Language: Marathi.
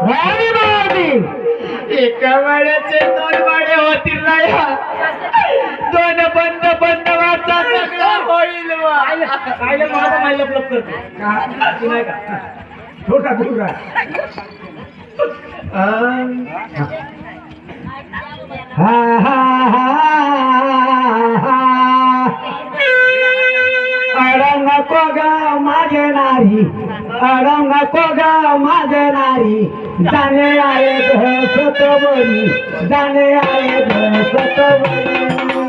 राणी बावधी एका वाड्याचे दोन वाडे होतील ना या दोन बंद बंद वाचा सगळं होईल काय माझा माय लपलप करते नाही का छोटा दुसरा हा हा हा अडंग को ग माझे नारी अडंग को ग माझे नारी जाणे आहे सतोबरी जाणे आहे सतोबरी